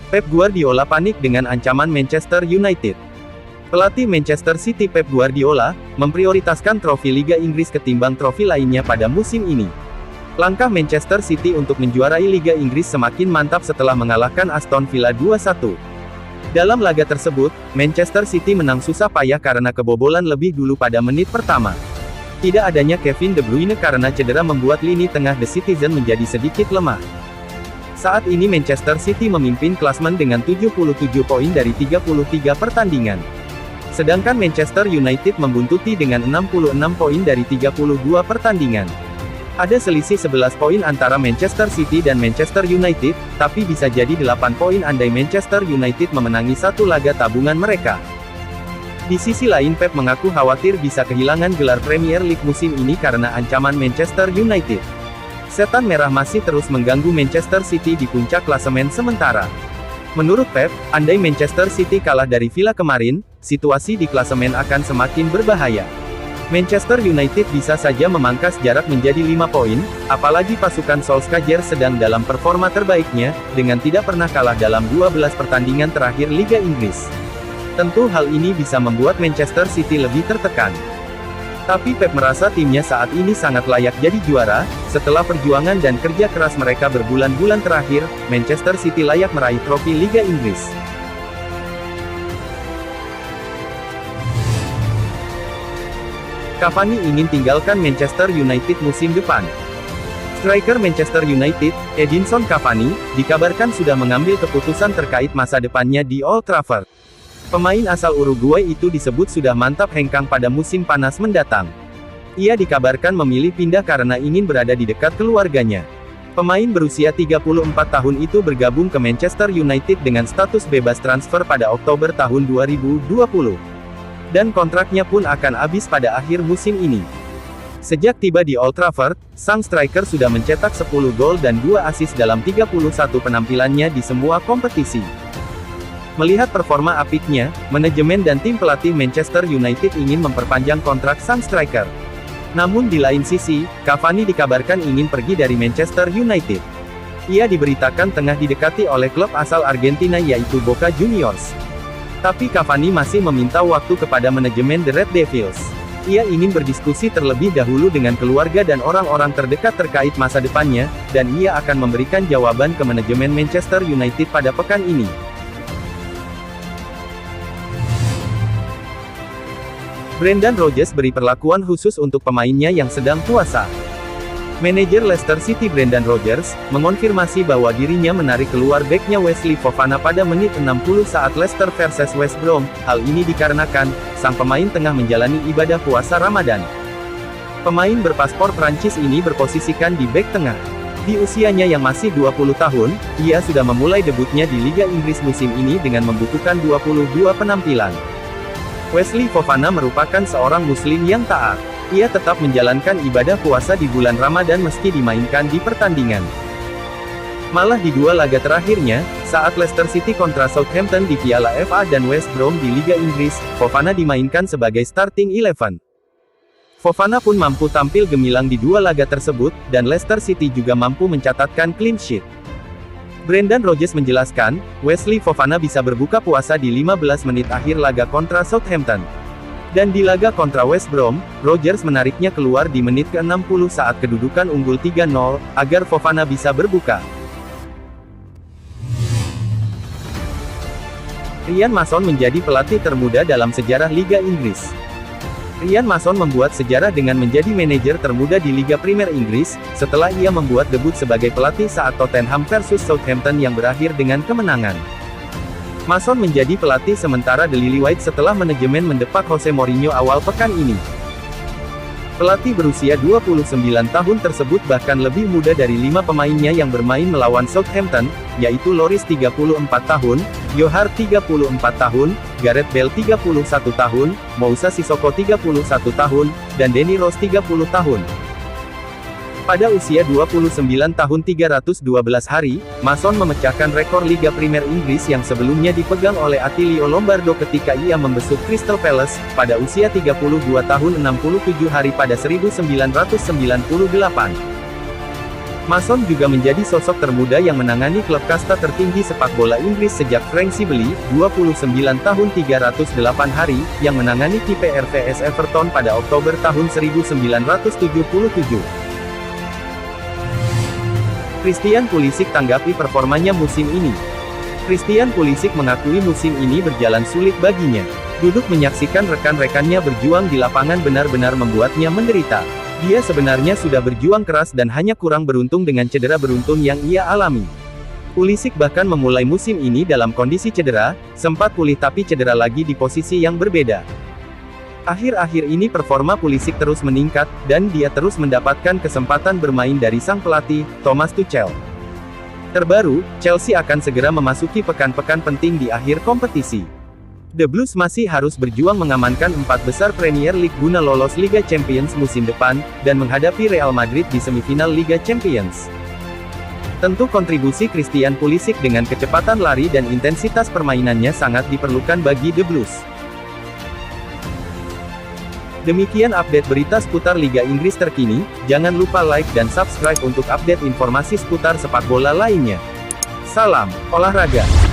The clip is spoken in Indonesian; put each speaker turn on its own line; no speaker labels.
Pep Guardiola panik dengan ancaman Manchester United. Pelatih Manchester City Pep Guardiola, memprioritaskan trofi Liga Inggris ketimbang trofi lainnya pada musim ini. Langkah Manchester City untuk menjuarai Liga Inggris semakin mantap setelah mengalahkan Aston Villa 2-1. Dalam laga tersebut, Manchester City menang susah payah karena kebobolan lebih dulu pada menit pertama. Tidak adanya Kevin De Bruyne karena cedera membuat lini tengah The Citizen menjadi sedikit lemah. Saat ini Manchester City memimpin klasemen dengan 77 poin dari 33 pertandingan. Sedangkan Manchester United membuntuti dengan 66 poin dari 32 pertandingan. Ada selisih 11 poin antara Manchester City dan Manchester United, tapi bisa jadi 8 poin andai Manchester United memenangi satu laga tabungan mereka. Di sisi lain Pep mengaku khawatir bisa kehilangan gelar Premier League musim ini karena ancaman Manchester United. Setan merah masih terus mengganggu Manchester City di puncak klasemen sementara. Menurut Pep, andai Manchester City kalah dari Villa kemarin, situasi di klasemen akan semakin berbahaya. Manchester United bisa saja memangkas jarak menjadi 5 poin, apalagi pasukan Solskjaer sedang dalam performa terbaiknya, dengan tidak pernah kalah dalam 12 pertandingan terakhir Liga Inggris. Tentu hal ini bisa membuat Manchester City lebih tertekan. Tapi Pep merasa timnya saat ini sangat layak jadi juara, setelah perjuangan dan kerja keras mereka berbulan-bulan terakhir, Manchester City layak meraih trofi Liga Inggris. Cavani ingin tinggalkan Manchester United musim depan. Striker Manchester United, Edinson Cavani, dikabarkan sudah mengambil keputusan terkait masa depannya di Old Trafford. Pemain asal Uruguay itu disebut sudah mantap hengkang pada musim panas mendatang. Ia dikabarkan memilih pindah karena ingin berada di dekat keluarganya. Pemain berusia 34 tahun itu bergabung ke Manchester United dengan status bebas transfer pada Oktober tahun 2020. Dan kontraknya pun akan habis pada akhir musim ini. Sejak tiba di Old Trafford, sang striker sudah mencetak 10 gol dan 2 assist dalam 31 penampilannya di semua kompetisi. Melihat performa apiknya, manajemen dan tim pelatih Manchester United ingin memperpanjang kontrak sang striker. Namun di lain sisi, Cavani dikabarkan ingin pergi dari Manchester United. Ia diberitakan tengah didekati oleh klub asal Argentina yaitu Boca Juniors. Tapi Cavani masih meminta waktu kepada manajemen The Red Devils. Ia ingin berdiskusi terlebih dahulu dengan keluarga dan orang-orang terdekat terkait masa depannya, dan ia akan memberikan jawaban ke manajemen Manchester United pada pekan ini. Brendan Rodgers beri perlakuan khusus untuk pemainnya yang sedang puasa. Manajer Leicester City Brendan Rodgers, mengonfirmasi bahwa dirinya menarik keluar beknya Wesley Fofana pada menit 60 saat Leicester versus West Brom. Hal ini dikarenakan, sang pemain tengah menjalani ibadah puasa Ramadan. Pemain berpaspor Prancis ini berposisikan di bek tengah. Di usianya yang masih 20 tahun, ia sudah memulai debutnya di Liga Inggris musim ini dengan membukukan 22 penampilan. Wesley Fofana merupakan seorang muslim yang taat. Ia tetap menjalankan ibadah puasa di bulan Ramadan meski dimainkan di pertandingan. Malah di dua laga terakhirnya, saat Leicester City kontra Southampton di Piala FA dan West Brom di Liga Inggris, Fofana dimainkan sebagai starting 11. Fofana pun mampu tampil gemilang di dua laga tersebut, dan Leicester City juga mampu mencatatkan clean sheet. Brendan Rodgers menjelaskan, Wesley Fofana bisa berbuka puasa di 15 menit akhir laga kontra Southampton. Dan di laga kontra West Brom, Rodgers menariknya keluar di menit ke-60 saat kedudukan unggul 3-0, agar Fofana bisa berbuka. Ryan Mason menjadi pelatih termuda dalam sejarah Liga Inggris. Ryan Mason membuat sejarah dengan menjadi manajer termuda di Liga Premier Inggris, setelah ia membuat debut sebagai pelatih saat Tottenham versus Southampton yang berakhir dengan kemenangan. Mason menjadi pelatih sementara The Lillywhites setelah manajemen mendepak Jose Mourinho awal pekan ini. Pelatih berusia 29 tahun tersebut bahkan lebih muda dari 5 pemainnya yang bermain melawan Southampton, yaitu Lloris 34 tahun, Johar 34 tahun, Gareth Bale 31 tahun, Moussa Sissoko 31 tahun, dan Danny Rose 30 tahun. Pada usia 29 tahun 312 hari, Mason memecahkan rekor Liga Premier Inggris yang sebelumnya dipegang oleh Attilio Lombardo ketika ia membesuk Crystal Palace, pada usia 32 tahun 67 hari pada 1998. Mason juga menjadi sosok termuda yang menangani klub kasta tertinggi sepak bola Inggris sejak Frank Sibley, 29 tahun 308 hari, yang menangani tim RVS Everton pada Oktober tahun 1977. Christian Pulisic tanggapi performanya musim ini. Christian Pulisic mengakui musim ini berjalan sulit baginya. Duduk menyaksikan rekan-rekannya berjuang di lapangan benar-benar membuatnya menderita. Dia sebenarnya sudah berjuang keras dan hanya kurang beruntung dengan cedera beruntun yang ia alami. Pulisic bahkan memulai musim ini dalam kondisi cedera, sempat pulih tapi cedera lagi di posisi yang berbeda. Akhir-akhir ini performa Pulisic terus meningkat, dan dia terus mendapatkan kesempatan bermain dari sang pelatih, Thomas Tuchel. Terbaru, Chelsea akan segera memasuki pekan-pekan penting di akhir kompetisi. The Blues masih harus berjuang mengamankan 4 besar Premier League guna lolos Liga Champions musim depan, dan menghadapi Real Madrid di semifinal Liga Champions. Tentu kontribusi Christian Pulisic dengan kecepatan lari dan intensitas permainannya sangat diperlukan bagi The Blues. Demikian update berita seputar Liga Inggris terkini, jangan lupa like dan subscribe untuk update informasi seputar sepak bola lainnya. Salam olahraga.